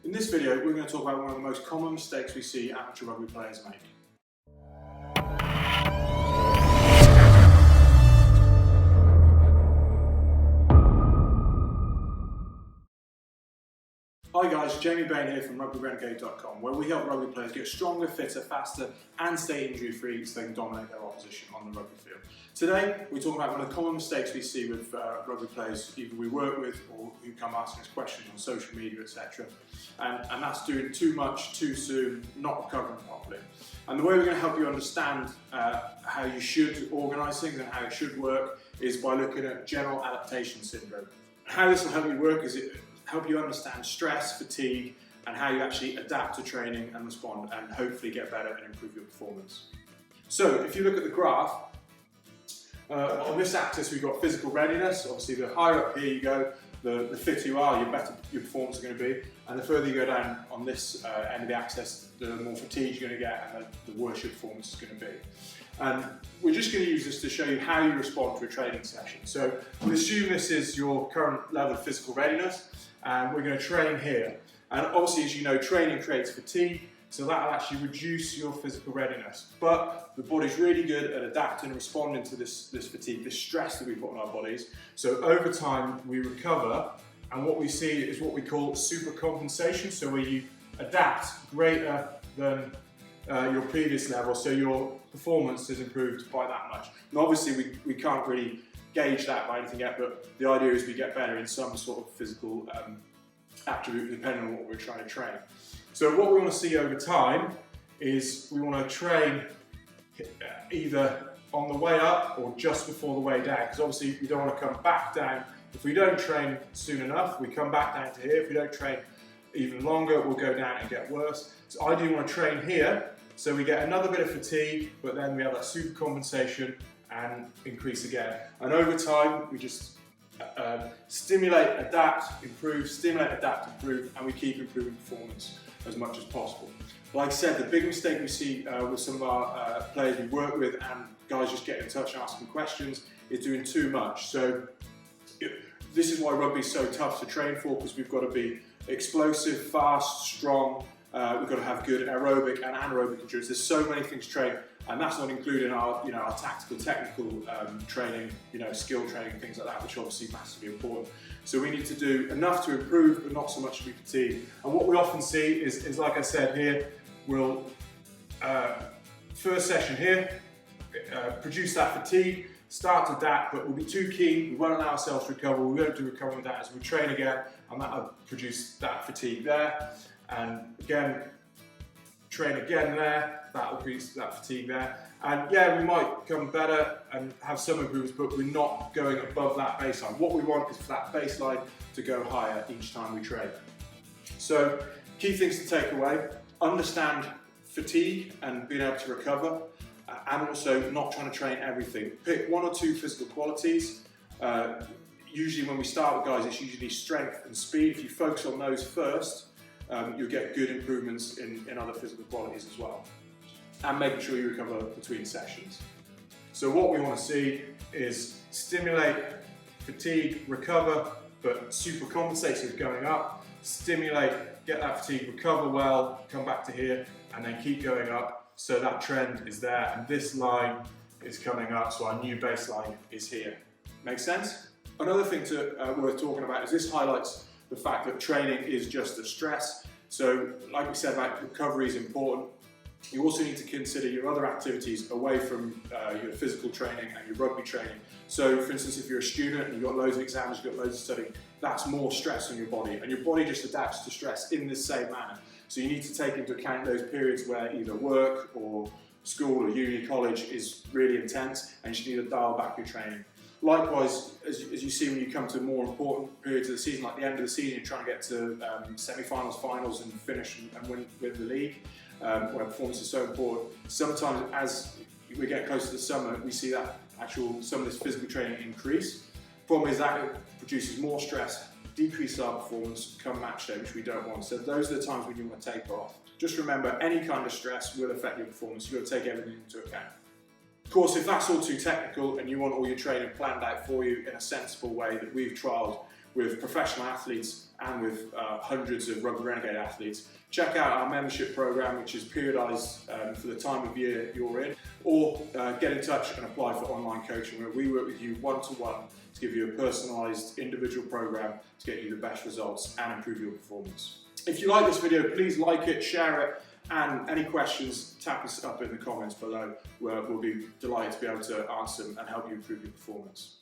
In this video, we're going to talk about one of the most common mistakes we see amateur rugby players make. Hi guys, Jamie Bain here from Renegade.com, where we help rugby players get stronger, fitter, faster and stay injury free so they can dominate their opposition on the rugby field. Today we're talking about one of the common mistakes we see with rugby players either we work with or who come asking us questions on social media, etc. And that's doing too much, too soon, not recovering properly. And the way we're going to help you understand how you should organise things and how it should work is by looking at general adaptation syndrome. How this will help you work is help you understand stress, fatigue, and how you actually adapt to training and respond and hopefully get better and improve your performance. So if you look at the graph, on this axis we've got physical readiness. Obviously the higher up here you go, the fitter you are, the better your performance is going to be, and the further you go down on this end of the axis, the more fatigue you're going to get and the worse your performance is going to be. And we're just going to use this to show you how you respond to a training session. So we'll assume this is your current level of physical readiness, and we're going to train here. And obviously, as you know, training creates fatigue, so that will actually reduce your physical readiness. But the body's really good at adapting and responding to this fatigue, this stress that we put on our bodies. So over time, we recover, and what we see is what we call supercompensation, so where you adapt greater than your previous level, so your performance is improved by that much. And obviously, we can't really gauge that by anything yet, but the idea is we get better in some sort of physical attribute depending on what we're trying to train. So what we want to see over time is we want to train either on the way up or just before the way down, because obviously we don't want to come back down. If we don't train soon enough, we come back down to here. If we don't train even longer, we'll go down and get worse. So I do want to train here, so we get another bit of fatigue, but then we have that super compensation and increase again. And over time, we just stimulate, adapt, improve, stimulate, adapt, improve, and we keep improving performance as much as possible. Like I said, the big mistake we see with some of our players we work with and guys just getting in touch and asking questions is doing too much. So this is why rugby is so tough to train for, because we've got to be explosive, fast, strong. We've got to have good aerobic and anaerobic endurance. There's so many things to train, and that's not including our, our tactical, technical training, skill training, things like that, which are obviously massively important. So we need to do enough to improve, but not so much to be fatigued. And what we often see is like I said here, we'll first session here, produce that fatigue, start to adapt, but we'll be too keen, we won't allow ourselves to recover, we won't do recover with that, as we train again, and that'll produce that fatigue there. And again, train again there, that will increase that fatigue there. And yeah, we might come better and have some improvements, but we're not going above that baseline. What we want is for that baseline to go higher each time we train. So, key things to take away: understand fatigue and being able to recover, and also not trying to train everything. Pick one or two physical qualities. Usually when we start with guys, it's usually strength and speed. If you focus on those first, you'll get good improvements in other physical qualities as well. And making sure you recover between sessions. So what we want to see is stimulate, fatigue, recover, but super compensate, so going up, stimulate, get that fatigue, recover well, come back to here, and then keep going up, so that trend is there, and this line is coming up, so our new baseline is here. Make sense? Another thing worth talking about is this highlights the fact that training is just a stress. So like we said about recovery is important. You also need to consider your other activities away from your physical training and your rugby training. So for instance, if you're a student and you've got loads of exams, you've got loads of studying, that's more stress on your body, and your body just adapts to stress in the same manner. So you need to take into account those periods where either work or school or uni, college is really intense, and you just need to dial back your training. Likewise, as you see when you come to more important periods of the season, like the end of the season, you're trying to get to semi-finals, finals, and finish and win the league, where performance is so important. Sometimes as we get closer to the summer, we see that some of this physical training increase. Problem is that it produces more stress, decreases our performance come match day, which we don't want. So those are the times when you want to taper off. Just remember, any kind of stress will affect your performance. You've got to take everything into account. Of course, if that's all too technical and you want all your training planned out for you in a sensible way that we've trialled, with professional athletes and with hundreds of Rugby Renegade athletes. Check out our membership program, which is periodised for the time of year you're in, or get in touch and apply for online coaching, where we work with you one-to-one to give you a personalised individual program to get you the best results and improve your performance. If you like this video, please like it, share it, and any questions, tap us up in the comments below, where we'll be delighted to be able to answer them and help you improve your performance.